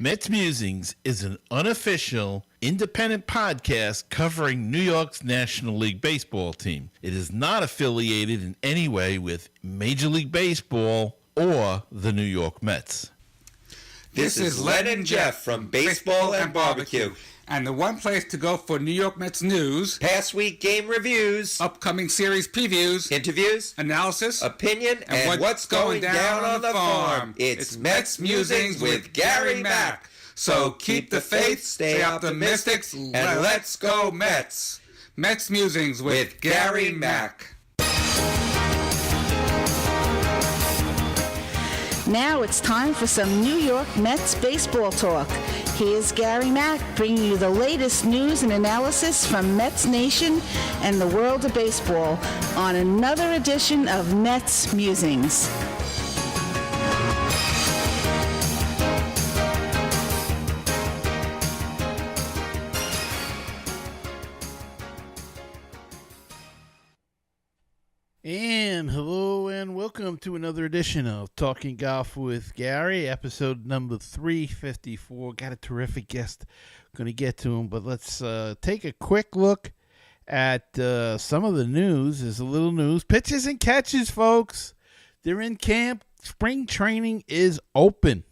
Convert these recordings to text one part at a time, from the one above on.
MetsMusings is an unofficial, independent podcast covering New York's National League Baseball team. It is not affiliated in any way with Major League Baseball or the New York Mets. This is Len and Jeff from Baseball and Barbecue. And the one place to go for New York Mets news, Past week game reviews, upcoming series previews, interviews, analysis, opinion, and what's going down on the farm. It's Mets Musings with Gary Mack. So keep the faith, stay optimistic, and let's go Mets. Mets Musings with Gary Mack. Now it's time for some New York Mets baseball talk. Here's Gary Mack bringing you the latest news and analysis from Mets Nation and the world of baseball on another edition of Mets Musings. And hello and welcome to another edition of Talking Golf with Gary, episode number 354. Got a terrific guest. Going to get to him, but let's take a quick look at some of the news. There's a little news. Pitches and catches, folks. They're in camp. Spring training is open.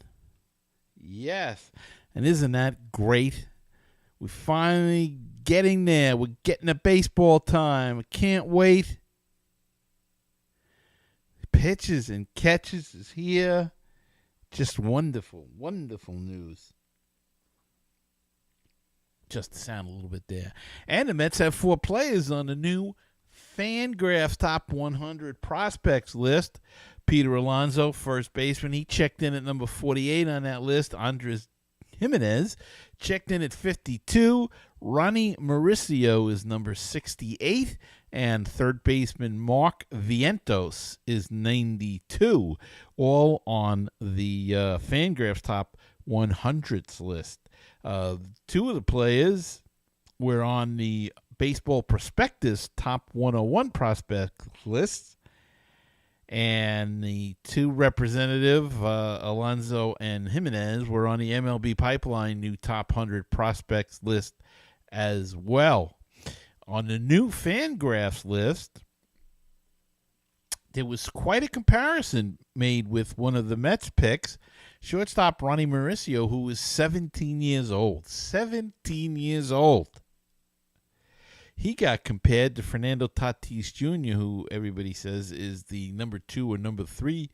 Yes. And isn't that great? We're finally getting there. We're getting to baseball time. I can't wait. Pitches and catches is here. Just wonderful, wonderful news. Just to sound a little bit there. And the Mets have 4 players on the new Fangraphs Top 100 Prospects list. Peter Alonso, first baseman, he checked in at number 48 on that list. Andres Jimenez checked in at 52. Ronnie Mauricio is number 68. And third baseman Mark Vientos is 92, all on the Fangraphs Top 100s list. 2 of the players were on the Baseball Prospectus Top 101 prospect lists, and the 2 representative, Alonso and Jimenez, were on the MLB Pipeline new Top 100 prospects list as well. On the new Fangraphs list, there was quite a comparison made with one of the Mets picks, shortstop Ronnie Mauricio, who was 17 years old. 17 years old. He got compared to Fernando Tatis Jr., who everybody says is the number 2 or number 3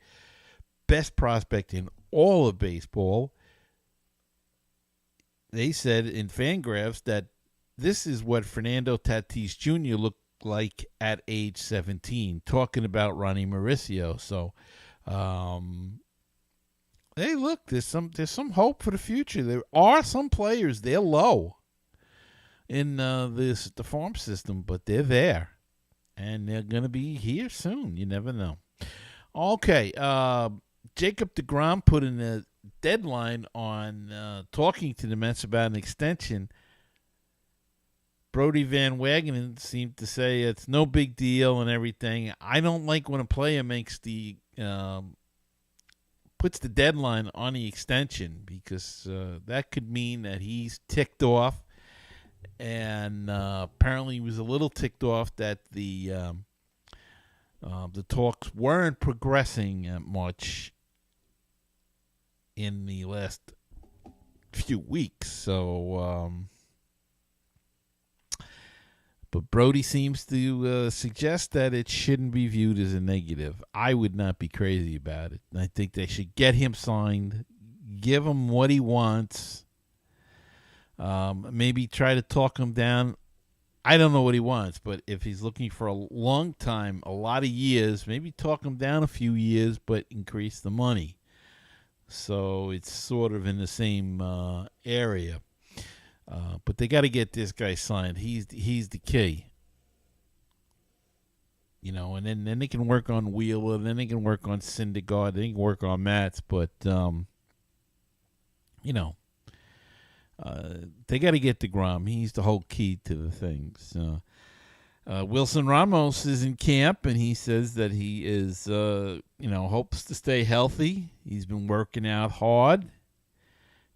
best prospect in all of baseball. They said in Fangraphs that this is what Fernando Tatis Jr. looked like at age 17, talking about Ronnie Mauricio. So, hey, look, there's some hope for the future. There are some players, they're low in the farm system, but they're there, and they're going to be here soon. You never know. Okay, Jacob deGrom put in a deadline on talking to the Mets about an extension. Brody Van Wagenen seemed to say it's no big deal and everything. I don't like when a player makes puts the deadline on the extension, because that could mean that he's ticked off, and apparently he was a little ticked off that the talks weren't progressing much in the last few weeks. So. But Brody seems to suggest that it shouldn't be viewed as a negative. I would not be crazy about it. I think they should get him signed, give him what he wants, maybe try to talk him down. I don't know what he wants, but if he's looking for a long time, a lot of years, maybe talk him down a few years, but increase the money. So it's sort of in the same area. But they got to get this guy signed. He's the key. You know, and then they can work on Wheeler, then they can work on Syndergaard, they can work on Matz, but, you know, they got to get deGrom. He's the whole key to the things. Wilson Ramos is in camp, and he says that he is, hopes to stay healthy. He's been working out hard.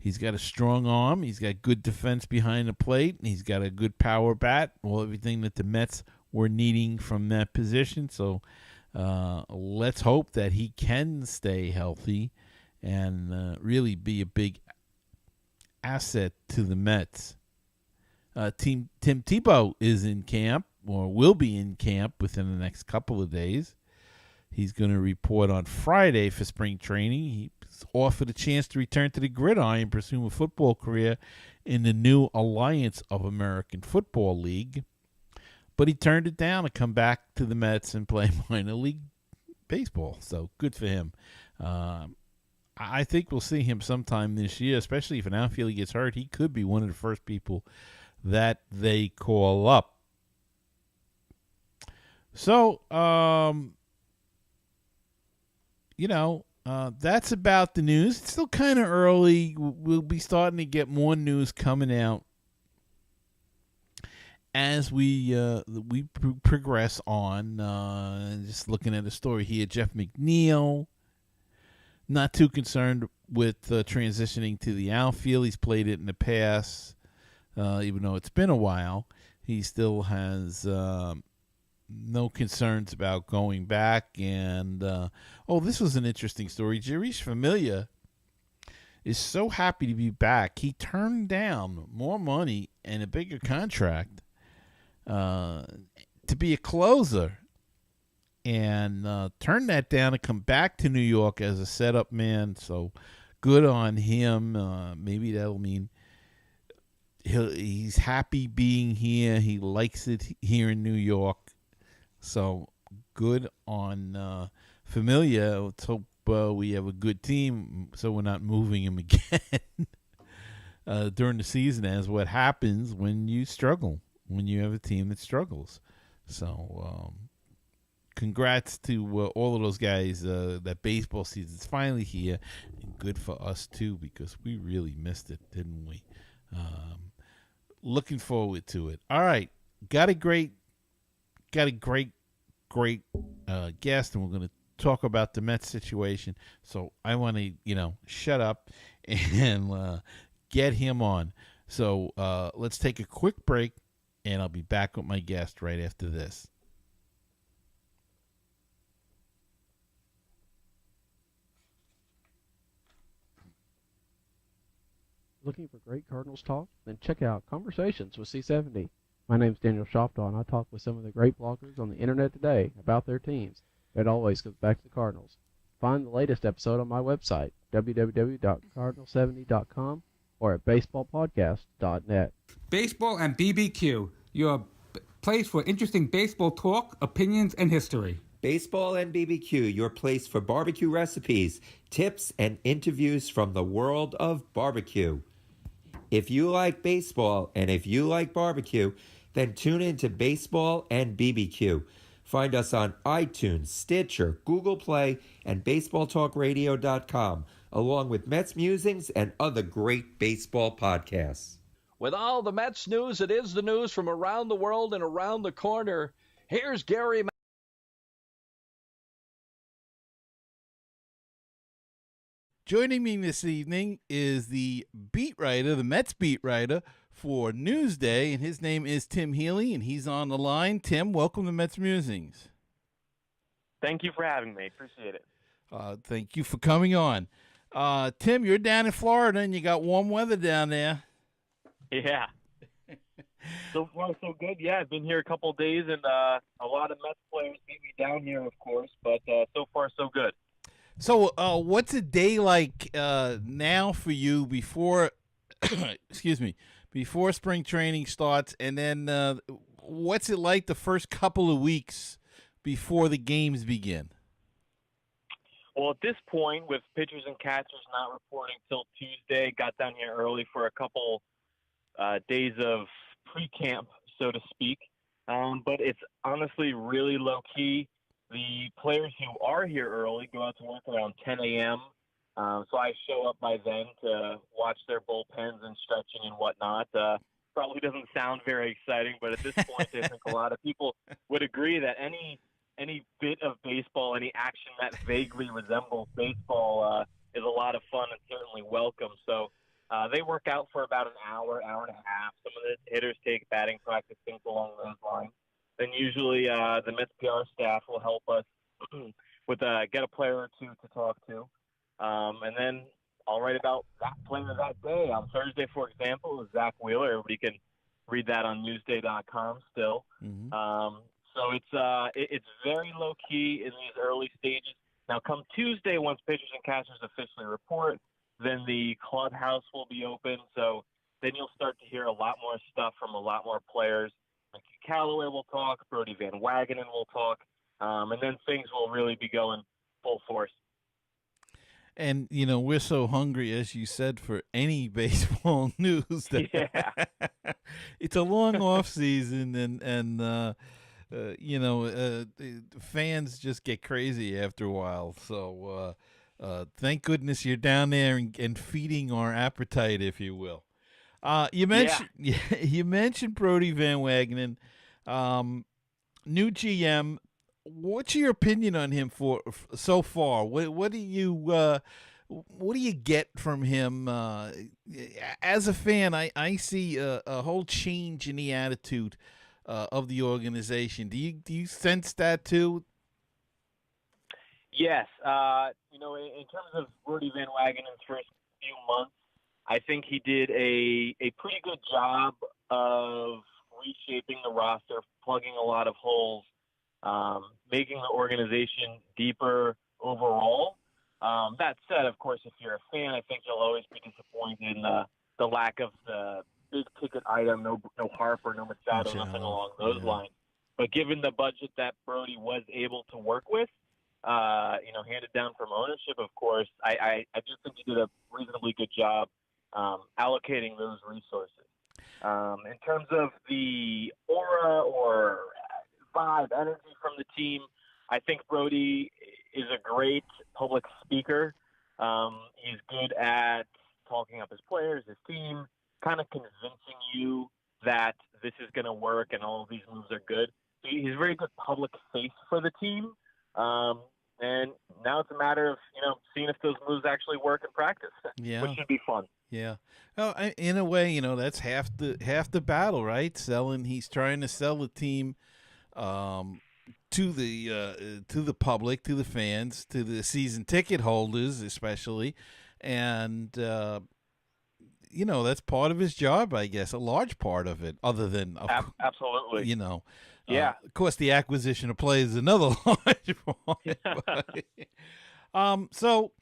He's got a strong arm. He's got good defense behind the plate. And he's got a good power bat. Well, everything that the Mets were needing from that position. So let's hope that he can stay healthy and really be a big asset to the Mets. Tim Tebow is in camp, or will be in camp within the next couple of days. He's going to report on Friday for spring training. He's offered a chance to return to the gridiron and pursue a football career in the new Alliance of American Football League. But he turned it down to come back to the Mets and play minor league baseball. So good for him. I think we'll see him sometime this year, especially if an outfielder gets hurt. He could be one of the first people that they call up. So, that's about the news. It's still kind of early. We'll be starting to get more news coming out as we progress on. Just looking at the story here, Jeff McNeil, not too concerned with transitioning to the outfield. He's played it in the past, even though it's been a while. He still has no concerns about going back. And, this was an interesting story. Jeurys Familia is so happy to be back. He turned down more money and a bigger contract to be a closer, and turned that down to come back to New York as a setup man. So good on him. Maybe that'll mean he's happy being here. He likes it here in New York. So good on Familia. Let's hope we have a good team so we're not moving him again during the season, as what happens when you struggle, when you have a team that struggles. So congrats to all of those guys. That baseball season's finally here, and good for us too, because we really missed it, didn't we? Looking forward to it. All right, got a great guest, and we're going to talk about the Mets situation. So I want to shut up and get him on. So let's take a quick break, and I'll be back with my guest right after this. Looking for great Cardinals talk? Then check out Conversations with C70. My name's Daniel Shoptaw, and I talk with some of the great bloggers on the internet today about their teams. It always comes back to the Cardinals. Find the latest episode on my website, www.cardinal70.com, or at baseballpodcast.net. Baseball and BBQ, your place for interesting baseball talk, opinions, and history. Baseball and BBQ, your place for barbecue recipes, tips, and interviews from the world of barbecue. If you like baseball and if you like barbecue, then tune in to Baseball and BBQ. Find us on iTunes, Stitcher, Google Play, and BaseballTalkRadio.com, along with Mets Musings and other great baseball podcasts. With all the Mets news, it is the news from around the world and around the corner. Here's Gary. Joining me this evening is the beat writer, the Mets beat writer for Newsday, and his name is Tim Healy, and he's on the line. Tim, welcome to Mets Musings. Thank you for having me. Appreciate it. Thank you for coming on. Tim, you're down in Florida, and you got warm weather down there. Yeah. So far, so good. Yeah, I've been here a couple of days, and a lot of Mets players beat me down here, of course, but so far, so good. So, what's a day like now for you before, before spring training starts, and then what's it like the first couple of weeks before the games begin? Well, at this point, with pitchers and catchers not reporting till Tuesday, got down here early for a couple days of pre-camp, so to speak. But it's honestly really low-key. The players who are here early go out to work around 10 a.m., so I show up by then to watch their bullpens and stretching and whatnot. Probably doesn't sound very exciting, but at this point, I think a lot of people would agree that any bit of baseball, any action that vaguely resembles baseball is a lot of fun and certainly welcome. So They work out for about an hour, hour and a half. Some of the hitters take batting practice, things along those lines. Then usually the Mets PR staff will help us with get a player or two to talk to. And then I'll write about that player that day. On Thursday, for example, is Zach Wheeler. Everybody can read that on Newsday.com still. Mm-hmm. So it's very low key in these early stages. Now, come Tuesday, once pitchers and catchers officially report, then the clubhouse will be open. So then you'll start to hear a lot more stuff from a lot more players. Mickey Callaway will talk, Brody Van Wagenen will talk, and then things will really be going full force. And, we're so hungry, as you said, for any baseball news. That it's a long off season, and fans just get crazy after a while. So thank goodness you're down there and feeding our appetite, if you will. You mentioned Brody Van Wagenen, new GM. What's your opinion on him for so far? What do you get from him? As a fan, I see a whole change in the attitude of the organization. Do you sense that too? Yes. In terms of Brody Van Wagenen's first few months, I think he did a pretty good job of reshaping the roster, plugging a lot of holes, making the organization deeper overall. That said, of course, if you're a fan, I think you'll always be disappointed in the lack of the big ticket item, no Harper, no Machado, nothing along those lines. But given the budget that Brody was able to work with, handed down from ownership, of course, I just think he did a reasonably good job allocating those resources. In terms of the aura or vibe, energy from the team, I think Brody is a great public speaker. He's good at talking up his players, his team, kind of convincing you that this is going to work and all of these moves are good. He's a very good public face for the team. And now it's a matter of, seeing if those moves actually work in practice, which should be fun. Yeah. Well, in a way, that's half the battle, right? He's trying to sell the team to the public, to the fans, to the season ticket holders, especially, and that's part of his job, I guess, a large part of it. Other than absolutely, of course, the acquisition of players is another large part. So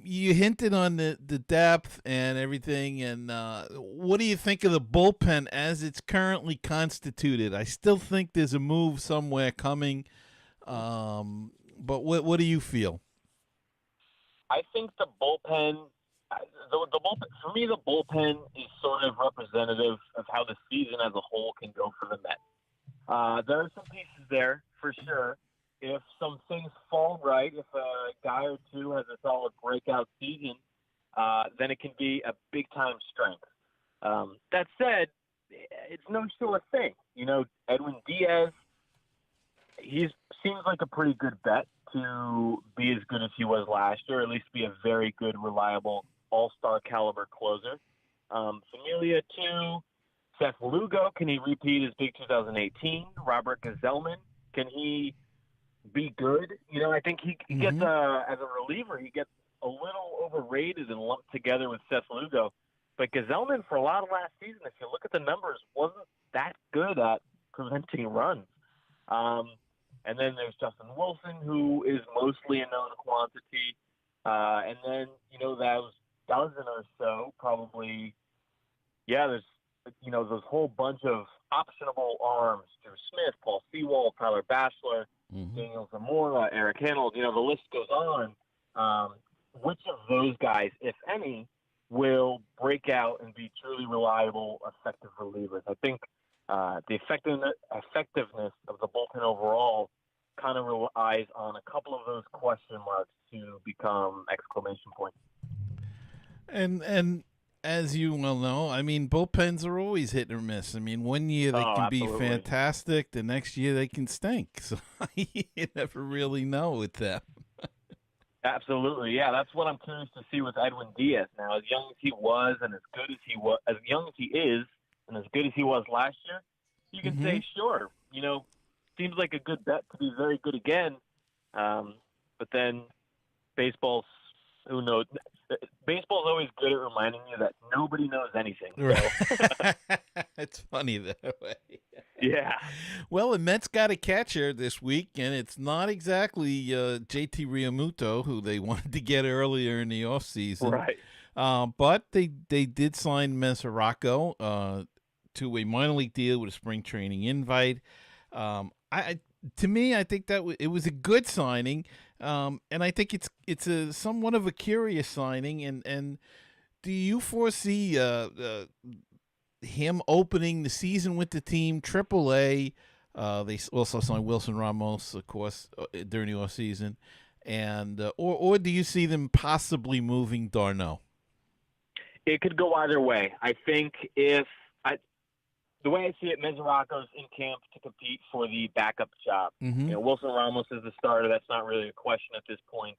you hinted on the depth and everything, and what do you think of the bullpen as it's currently constituted? I still think there's a move somewhere coming, but what do you feel? I think the bullpen, the bullpen, for me, the bullpen is sort of representative of how the season as a whole can go for the Mets. There are some pieces there for sure. If some things fall right, if a guy or two has a solid breakout season, then it can be a big-time strength. That said, it's no sure thing. Edwin Diaz, he seems like a pretty good bet to be as good as he was last year, or at least be a very good, reliable, all-star caliber closer. Familia, too. Seth Lugo, can he repeat his big 2018? Robert Gazelman, can he be good? I think he gets as a reliever, he gets a little overrated and lumped together with Seth Lugo. But Gazelman, for a lot of last season, if you look at the numbers, wasn't that good at preventing runs. And then there's Justin Wilson, who is mostly a known quantity. And then, those dozen or so probably, there's, those whole bunch of optionable arms. Drew Smith, Paul Sewald, Tyler Batchelor, Daniel Zamora, Eric Handel, the list goes on. Which of those guys, if any, will break out and be truly reliable, effective relievers? I think the effectiveness of the bullpen overall kind of relies on a couple of those question marks to become exclamation points. And as you well know, bullpens are always hit or miss. One year they can be fantastic, the next year they can stink. So you never really know with them. Absolutely, yeah. That's what I'm curious to see with Edwin Diaz now. As young as he was, and as good as he was, as young as he is, and as good as he was last year, you can Mm-hmm. say, sure, seems like a good bet to be very good again. But then baseball's, who knows? Baseball's always good at reminding you that nobody knows anything. So, Right. It's funny that way. yeah, Well, the Mets got a catcher this week, and it's not exactly JT Realmuto, who they wanted to get earlier in the offseason. right. But they did sign Mesoraco to a minor league deal with a spring training invite. To me, I think that it was a good signing, and I think it's a somewhat of a curious signing. And do you foresee him opening the season with the team AAA? They also signed Wilson Ramos, of course, during the offseason. And or do you see them possibly moving Darno? It could go either way. I think the way I see it, Mesoraco's in camp to compete for the backup job. Mm-hmm. Wilson Ramos is the starter. That's not really a question at this point.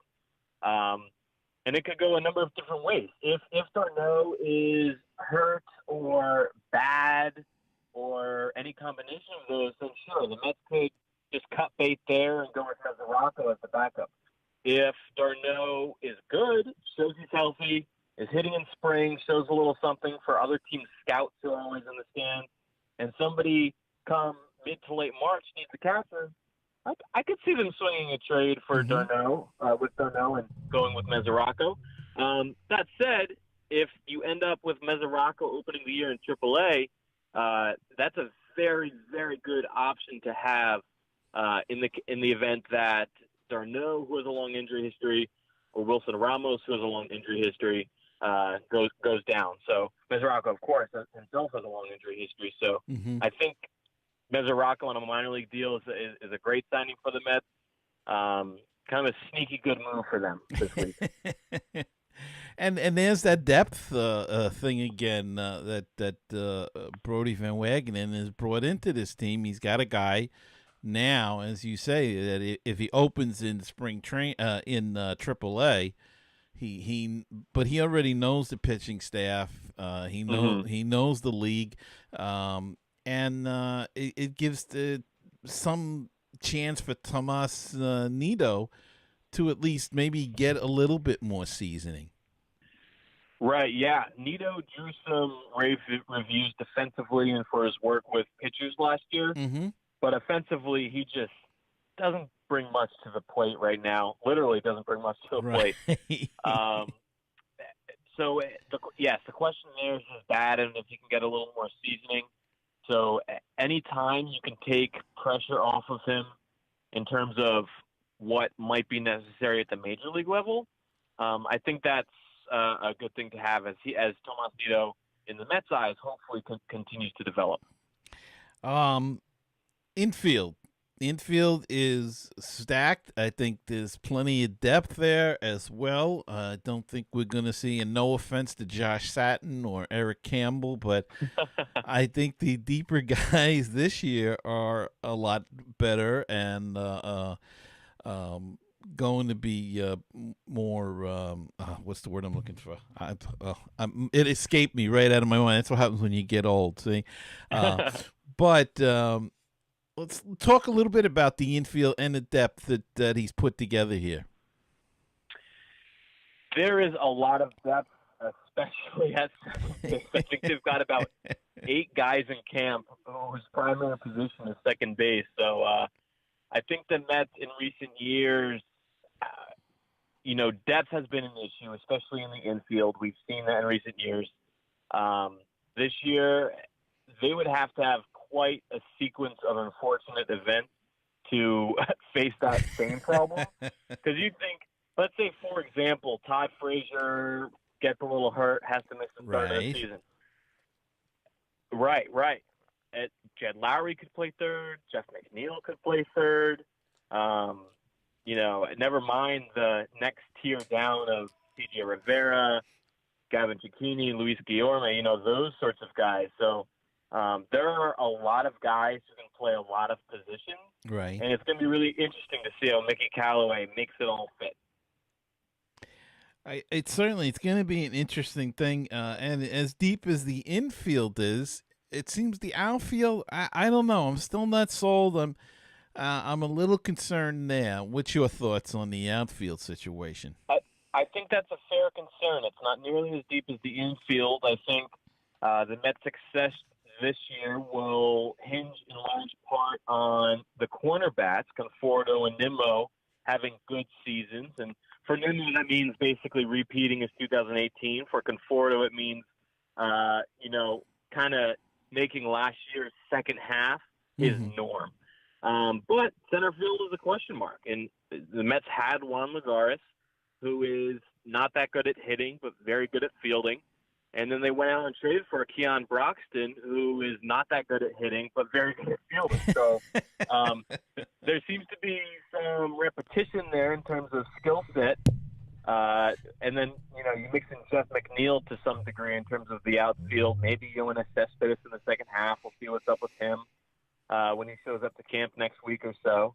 And it could go a number of different ways. If Darno is hurt or bad or any combination of those, then sure, the Mets could just cut bait there and go with Mesoraco as the backup. If Darno is good, shows he's healthy, is hitting in spring, shows a little something for other team scouts who are always in the stands, and somebody come mid to late March needs a catcher, I could see them swinging a trade for Darno, with Darno and going with Mesoraco. That said, if you end up with Mesoraco opening the year in AAA, that's a very, very good option to have in the event that Darno, who has a long injury history, or Wilson Ramos, who has a long injury history, goes down. So Mesoraco, of course, himself has a long injury history. So I think Mesoraco on a minor league deal is a great signing for the Mets. Kind of a sneaky good move for them this week. And there's that depth thing again that Brody Van Wagenen has brought into this team. He's got a guy now, as you say, that if he opens in spring train in AAA, but he already knows the pitching staff. He knows the league, and it gives some chance for Tomas Nido to at least maybe get a little bit more seasoning. Right, yeah. Nido drew some rave reviews defensively and for his work with pitchers last year. But offensively, he just doesn't bring much to the plate right now. Literally doesn't bring much to the plate. So, the question there is bad, and if you can get a little more seasoning. So anytime you can take pressure off of him in terms of what might be necessary at the major league level, I think that's a good thing to have as Tomas Nido, in the Mets' eyes, hopefully continues to develop. Infield is stacked. I think there's plenty of depth there as well. I don't think we're going to see, and no offense to Josh Satin or Eric Campbell, but I think the deeper guys this year are a lot better and going to be more, what's the word I'm looking for? It escaped me right out of my mind. That's what happens when you get old, see? But let's talk a little bit about the infield and the depth that he's put together here. There is a lot of depth, especially at second base. I think they've got about 8 guys in camp whose primary position is second base. So I think the Mets in recent years, depth has been an issue, especially in the infield. We've seen that in recent years. This year, they would have to have quite a sequence of unfortunate events to face that same problem. Because you think, let's say, for example, Todd Frazier gets a little hurt, has to miss the start of the season. Right. Jed Lowry could play third. Jeff McNeil could play third. Never mind the next tier down of CJ Rivera, Gavin Cicchini, Luis Guillorme, those sorts of guys. So there are a lot of guys who can play a lot of positions. Right. And it's going to be really interesting to see how Mickey Callaway makes it all fit. It's going to be an interesting thing, and as deep as the infield is, it seems the outfield. I don't know. I'm still not sold. I'm a little concerned there. What's your thoughts on the outfield situation? I think that's a fair concern. It's not nearly as deep as the infield. I think the Mets' success this year will hinge in large part on the cornerbacks, Conforto and Nimmo, having good seasons. And for Nimmo, that means basically repeating his 2018. For Conforto, it means, kind of making last year's second half his norm. But center field is a question mark. And the Mets had Juan Lagares, who is not that good at hitting, but very good at fielding. And then they went out and traded for Keon Broxton, who is not that good at hitting, but very good at fielding. So there seems to be some repetition there in terms of skill set. And then, you mix in Jeff McNeil to some degree in terms of the outfield. Maybe Yoenis Cespedes in the second half. We'll see what's up with him when he shows up to camp next week or so.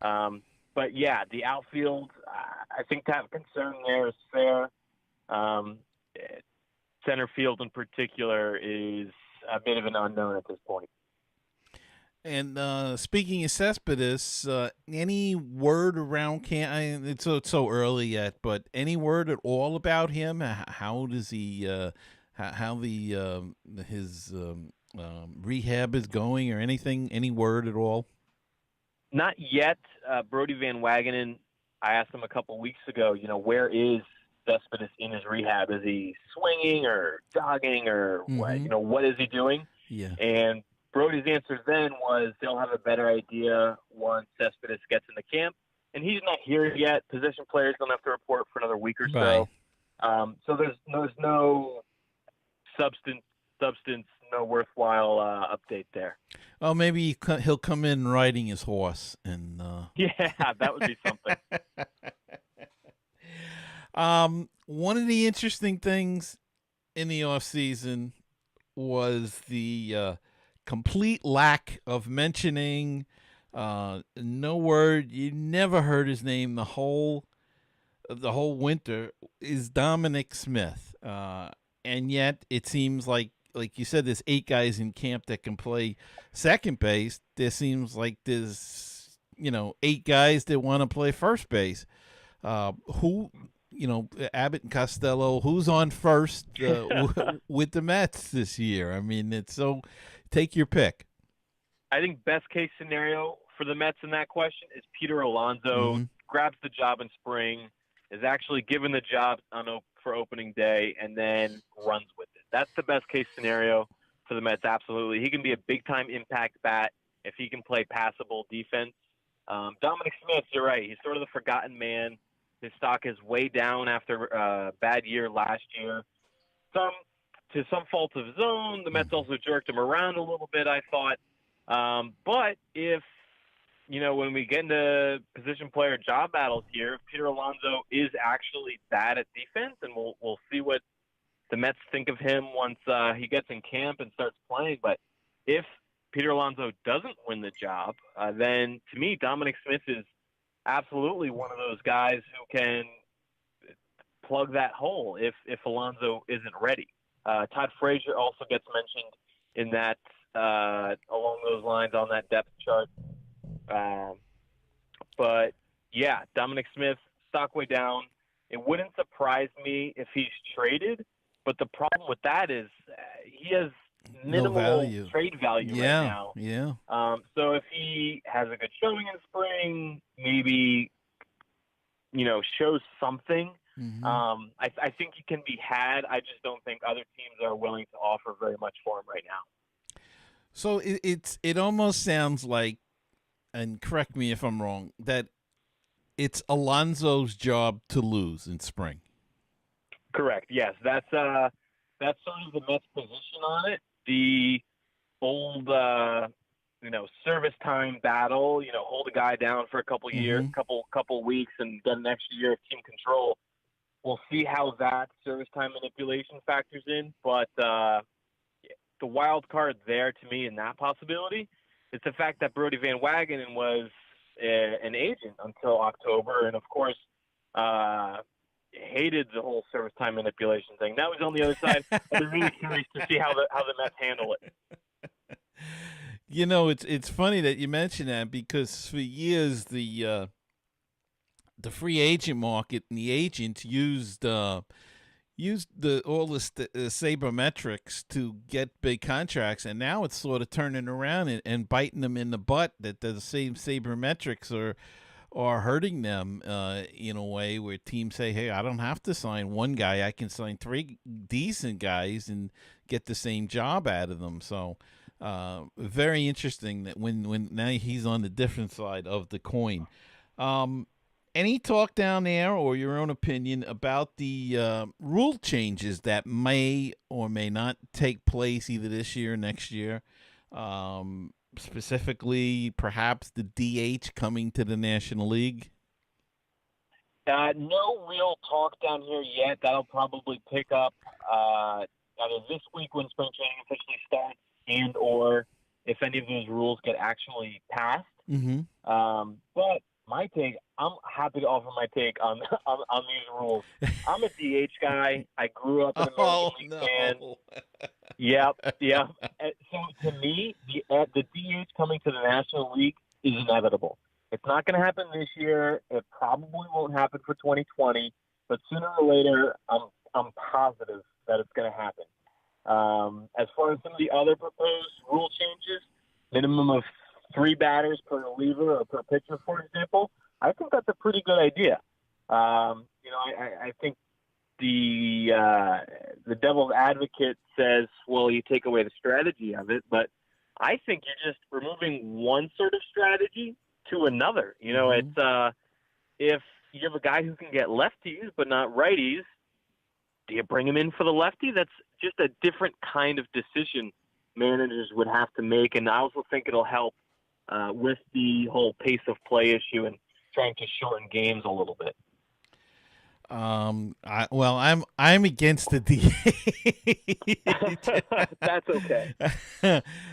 But, yeah, the outfield, I think to have concern there is fair. Center field in particular is a bit of an unknown at this point. And speaking of Cespedes, any word around camp? It's so early yet, but any word at all about him? How does he? His rehab is going, or anything? Any word at all? Not yet. Brody Van Wagenen. I asked him a couple weeks ago. Where is Cespedes in his rehab? Is he swinging or jogging or what? What is he doing? Yeah. And Brody's answer then was they'll have a better idea once Cespedes gets into camp. And he's not here yet. Position players don't have to report for another week or so. So there's no substance, no worthwhile update there. Oh, maybe he'll come in riding his horse. And yeah, that would be something. One of the interesting things in the offseason was the complete lack of mentioning, no word. You never heard his name the whole winter, is Dominic Smith. And yet it seems like you said, there's 8 guys in camp that can play second base. There seems like there's 8 guys that want to play first base. Who? Abbott and Costello, who's on first with the Mets this year? I mean, take your pick. I think best case scenario for the Mets in that question is Peter Alonso grabs the job in spring, is actually given the job for opening day, and then runs with it. That's the best case scenario for the Mets, absolutely. He can be a big-time impact bat if he can play passable defense. Dominic Smith, you're right. He's sort of the forgotten man. His stock is way down after a bad year last year. To some fault of his own. The Mets also jerked him around a little bit, I thought. But if, when we get into position player job battles here, if Peter Alonso is actually bad at defense, and we'll see what the Mets think of him once he gets in camp and starts playing. But if Peter Alonso doesn't win the job, then to me, Dominic Smith is absolutely one of those guys who can plug that hole if Alonso isn't ready. Todd Frazier also gets mentioned in that along those lines on that depth chart. But yeah, Dominic Smith, stock way down. It wouldn't surprise me if he's traded, but the problem with that is he has minimal trade value right now. Yeah. So if he has a good showing in spring, maybe shows something. I think he can be had. I just don't think other teams are willing to offer very much for him right now. So it almost sounds like, and correct me if I'm wrong, that it's Alonso's job to lose in spring. Correct. Yes, that's sort of the Mets' position on it. The old, service time battle. Hold a guy down for a couple years, couple weeks, and get an extra year of team control. We'll see how that service time manipulation factors in. But the wild card there to me in that possibility is the fact that Brody Van Wagenen was an agent until October, and of course, hated the whole service time manipulation thing. That was on the other side. I'd be really curious to see how the Mets handle it. It's funny that you mention that because for years the free agent market and the agents used all the sabermetrics to get big contracts, and now it's sort of turning around and biting them in the butt that the same sabermetrics are hurting them in a way where teams say, hey, I don't have to sign one guy. I can sign three decent guys and get the same job out of them. So very interesting that when now he's on the different side of the coin. Any talk down there or your own opinion about the rule changes that may or may not take place either this year or next year? Specifically, perhaps the DH coming to the National League? No real talk down here yet. That'll probably pick up either this week when spring training officially starts and or if any of those rules get actually passed. Mm-hmm. But my take, I'm happy to offer my take on these rules. I'm a DH guy. I grew up an American League fan. Yep. So to me, the DH coming to the National League is inevitable. It's not going to happen this year. It probably won't happen for 2020. But sooner or later, I'm positive that it's going to happen. As far as some of the other proposed rule changes, minimum of 3 batters per reliever or per pitcher, for example, I think that's a pretty good idea. I think the devil's advocate says, well, you take away the strategy of it, but I think you're just removing one sort of strategy to another. It's if you have a guy who can get lefties but not righties, do you bring him in for the lefty? That's just a different kind of decision managers would have to make, and I also think it'll help with the whole pace of play issue and trying to shorten games a little bit. I'm against the DH. That's okay.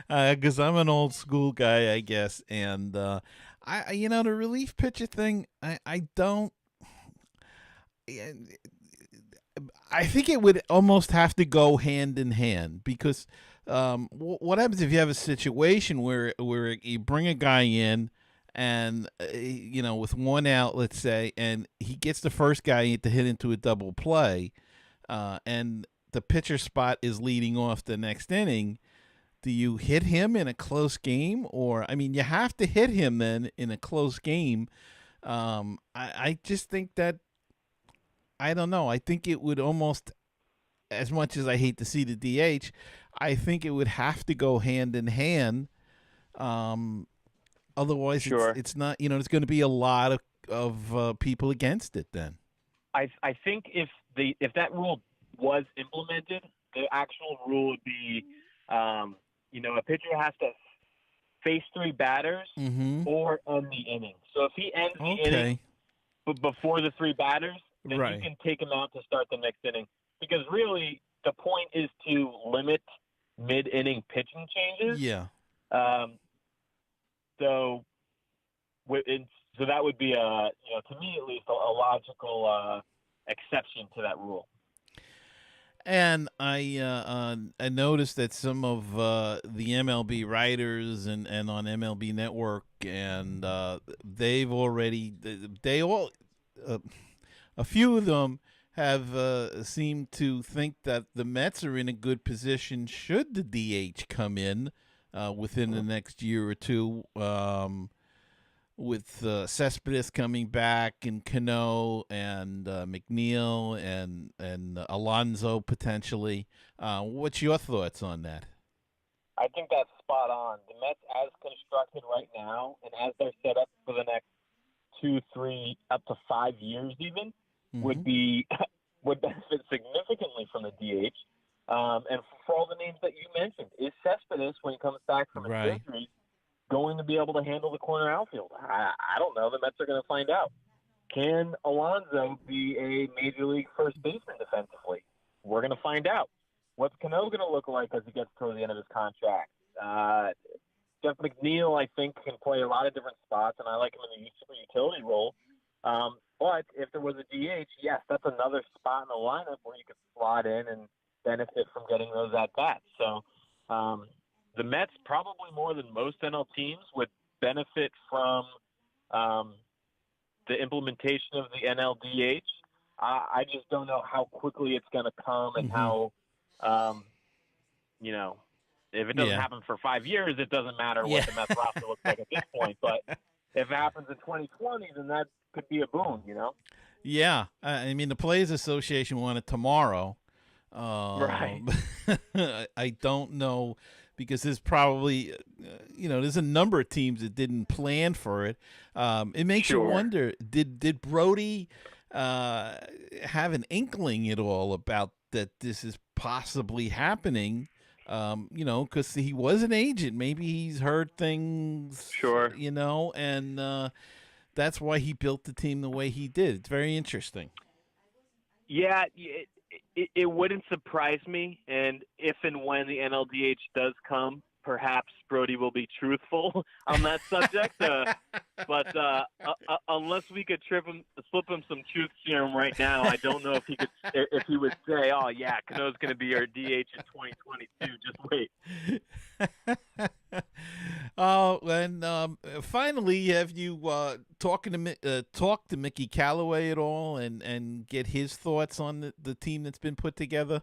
Because I'm an old school guy, I guess, and the relief pitcher thing, I don't. I think it would almost have to go hand in hand because what happens if you have a situation where you bring a guy in and with one out, let's say, and he gets the first guy to hit into a double play, and the pitcher spot is leading off the next inning. Do you hit him in a close game, or you have to hit him then in a close game? I just think that. I don't know. I think it would almost, as much as I hate to see the DH, I think it would have to go hand in hand. Otherwise, sure. it's not. There's going to be a lot of people against it. Then I think if that rule was implemented, the actual rule would be, a pitcher has to face 3 batters or end the inning. So if he ends the inning before the 3 batters, then you can take him out to start the next inning. Because really, the point is to limit mid-inning pitching changes. Yeah. So that would be to me at least, a logical exception to that rule. And I noticed that some of the MLB writers and on MLB Network and a few of them have seemed to think that the Mets are in a good position should the DH come in within the next year or two, with Cespedes coming back and Cano and McNeil and Alonso potentially. What's your thoughts on that? I think that's spot on. The Mets, as constructed right now, and as they're set up for the next 2, 3, up to 5 years even, would benefit significantly from the DH. And for all the names that you mentioned, is Cespedes, when he comes back from his injury, going to be able to handle the corner outfield? I don't know. The Mets are going to find out. Can Alonso be a major league first baseman defensively? We're going to find out. What's Cano going to look like as he gets toward the end of his contract? Jeff McNeil, I think, can play a lot of different spots, and I like him in the super utility role. But if there was a DH, yes, that's another spot in the lineup where you could slot in and benefit from getting those at-bats. So the Mets, probably more than most NL teams, would benefit from the implementation of the NLDH. I just don't know how quickly it's going to come and how, if it doesn't happen for 5 years, it doesn't matter what the Mets roster looks like at this point. But if it happens in 2020, then that could be a boon, Yeah. I mean, the Players Association want it tomorrow. Right. I don't know, because there's probably, there's a number of teams that didn't plan for it. It makes you wonder, did Brody have an inkling at all about that this is possibly happening? Because he was an agent. Maybe he's heard things, and that's why he built the team the way he did. It's very interesting. Yeah, it wouldn't surprise me, and if and when the NLDH does come, perhaps Brody will be truthful on that subject. But unless we could slip him some truth serum right now, I don't know if he would say, "Oh yeah, Cano's going to be our DH in 2022." Just wait. Oh, and finally, have you talked to Mickey Callaway at all, and get his thoughts on the team that's been put together?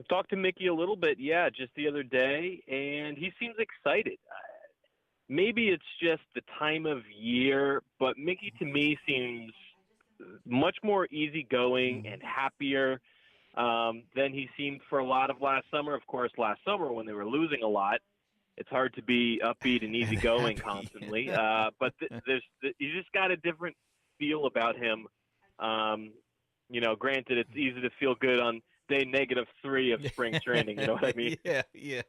I talked to Mickey a little bit, just the other day, and he seems excited. Maybe it's just the time of year, but Mickey to me seems much more easygoing and happier than he seemed for a lot of last summer. Of course, last summer when they were losing a lot, it's hard to be upbeat and easygoing constantly. But you just got a different feel about him. Granted, it's easy to feel good on day -3 of spring training. You know what I mean? Yeah.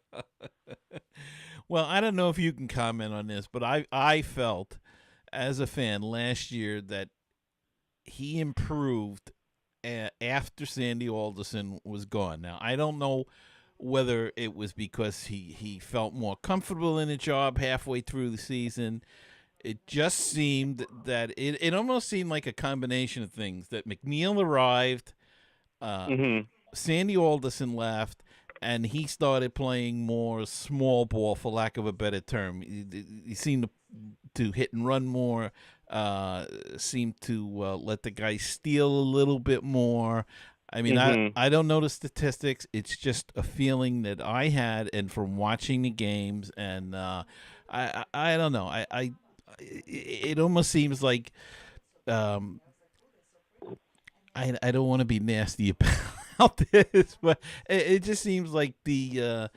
Well, I don't know if you can comment on this, but I felt as a fan last year that he improved after Sandy Alderson was gone. Now, I don't know whether it was because he felt more comfortable in the job halfway through the season. It just seemed that it almost seemed like a combination of things, that McNeil arrived, Sandy Alderson left, and he started playing more small ball, for lack of a better term. He seemed to hit and run more, seemed to let the guy steal a little bit more. I mean, I don't know the statistics. It's just a feeling that I had, and from watching the games, and I don't know. It almost seems like I don't want to be nasty about this, but it just seems like the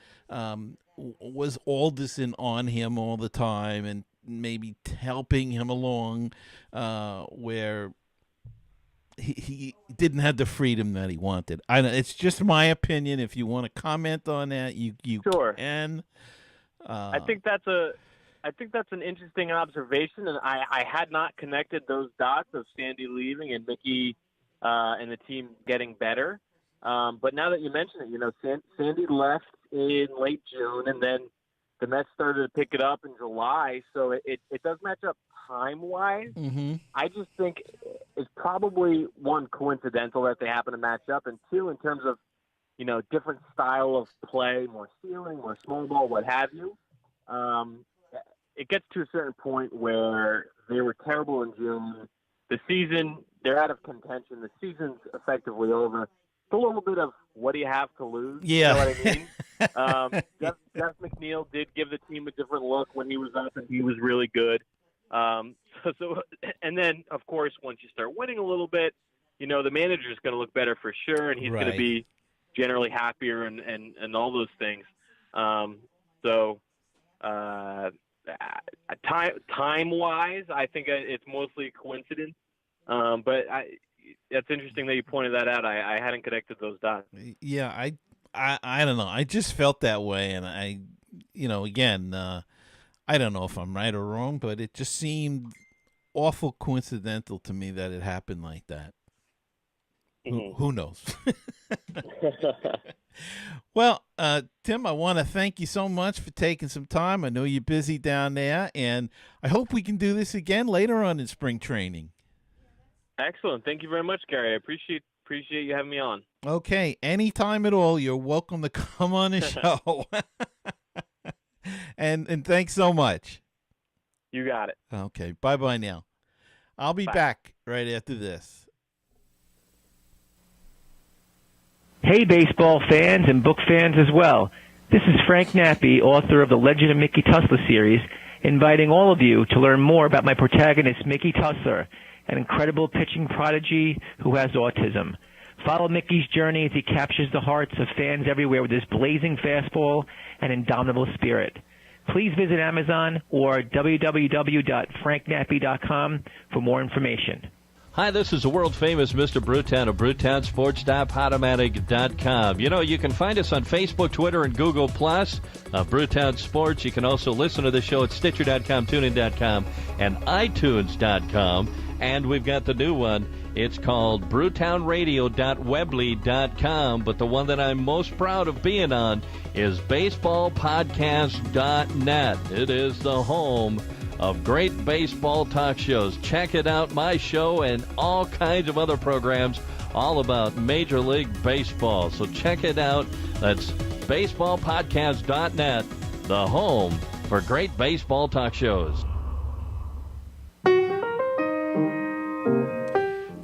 was Alderson on him all the time, and maybe helping him along where he didn't have the freedom that he wanted. It's just my opinion. If you want to comment on that, you can. I think that's an interesting observation, and I had not connected those dots of Sandy leaving and Mickey and the team getting better. But now that you mention it, Sandy left in late June, and then the Mets started to pick it up in July. So it does match up time-wise. I just think it's probably, one, coincidental that they happen to match up, and two, in terms of, different style of play, more ceiling, more small ball, what have you. It gets to a certain point where they were terrible in June. The season, they're out of contention. The season's effectively over. It's a little bit of what do you have to lose? Yeah. You know what I mean? Jeff McNeil did give the team a different look when he was up, and he was really good. And then, of course, once you start winning a little bit, the manager is going to look better for sure, and he's going to be generally happier and all those things. Time-wise, I think it's mostly a coincidence. But that's interesting that you pointed that out. I hadn't connected those dots. Yeah, I don't know. I just felt that way, and again, I don't know if I'm right or wrong, but it just seemed awful coincidental to me that it happened like that. Who knows? Well, Tim, I want to thank you so much for taking some time. I know you're busy down there, and I hope we can do this again later on in spring training. Excellent. Thank you very much, Gary. I appreciate you having me on. Okay, anytime at all, you're welcome to come on the show. and thanks so much. You got it. Okay, bye-bye now. I'll be back right after this. Hey, baseball fans and book fans as well. This is Frank Nappy, author of the Legend of Mickey Tussler series, inviting all of you to learn more about my protagonist, Mickey Tussler, an incredible pitching prodigy who has autism. Follow Mickey's journey as he captures the hearts of fans everywhere with his blazing fastball and indomitable spirit. Please visit Amazon or www.franknappy.com for more information. Hi, this is the world-famous Mr. Brewtown of BrewtownSports.podomatic.com. You know, you can find us on Facebook, Twitter, and Google+. Brewtown Sports. You can also listen to the show at Stitcher.com, TuneIn.com, and iTunes.com. And we've got the new one. It's called BrewtownRadio.weebly.com. But the one that I'm most proud of being on is BaseballPodcast.net. It is the home of great baseball talk shows. Check it out, my show and all kinds of other programs all about Major League Baseball. So check it out. That's baseballpodcast.net, the home for great baseball talk shows.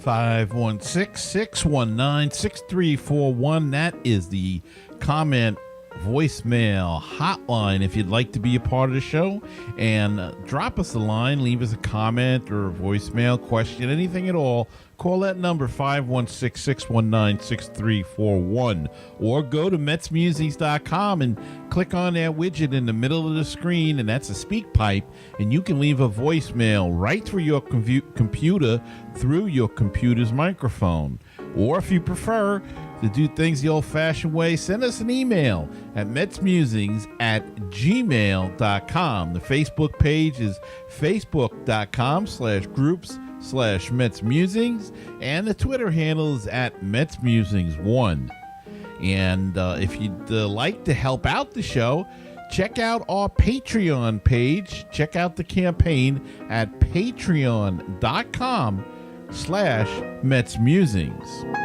516-619-6341. That is the comment voicemail hotline if you'd like to be a part of the show, and drop us a line, leave us a comment or a voicemail question, anything at all. Call that number 516-619-6341, or go to MetsMusings.com and click on that widget in the middle of the screen, and that's a speak pipe, and you can leave a voicemail right through your computer through your computer's microphone. Or if you prefer to do things the old-fashioned way, send us an email at metsmusings@gmail.com. The Facebook page is facebook.com/groups/MetsMusings, and the Twitter handle is at MetsMusings1. And if you'd like to help out the show, check out our Patreon page. Check out the campaign at patreon.com/MetsMusings.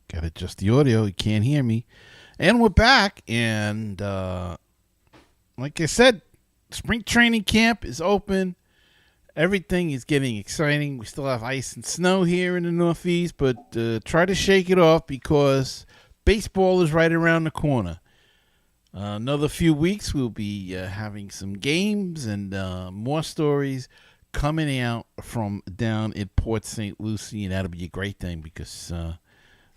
Got to adjust the audio. You can't hear me. And we're back. And like I said, spring training camp is open. Everything is getting exciting. We still have ice and snow here in the Northeast, but try to shake it off because baseball is right around the corner. Another few weeks, we'll be having some games and more stories coming out from down at Port St. Lucie, and that'll be a great thing because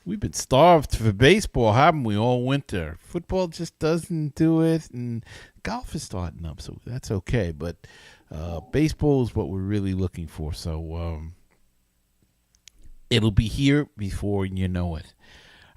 we've been starved for baseball, haven't we, all winter? Football just doesn't do it, and golf is starting up, so that's okay. But baseball is what we're really looking for, so it'll be here before you know it.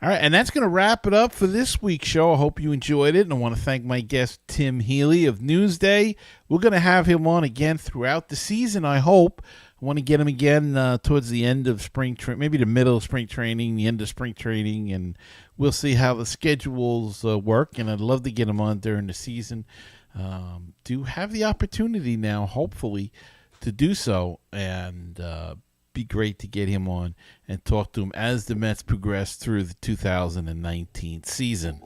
All right, and that's going to wrap it up for this week's show. I hope you enjoyed it, and I want to thank my guest, Tim Healy of Newsday. We're going to have him on again throughout the season, I hope. I want to get him again towards the end of spring training, maybe the middle of spring training, the end of spring training, and we'll see how the schedules work, and I'd love to get him on during the season. Do have the opportunity now, hopefully, to do so, and be great to get him on and talk to him as the Mets progress through the 2019 season.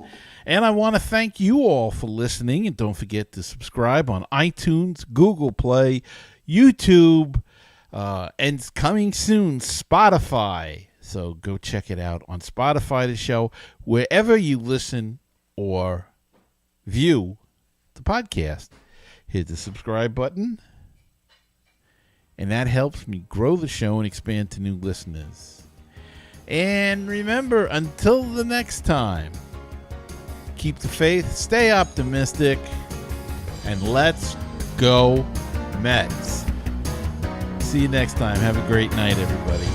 And I want to thank you all for listening, and don't forget to subscribe on iTunes, Google Play, YouTube, and coming soon, Spotify. So go check it out on Spotify, the show, wherever you listen or view the podcast. Hit the subscribe button, and that helps me grow the show and expand to new listeners. And remember, until the next time, keep the faith, stay optimistic, and let's go Mets. See you next time. Have a great night, everybody.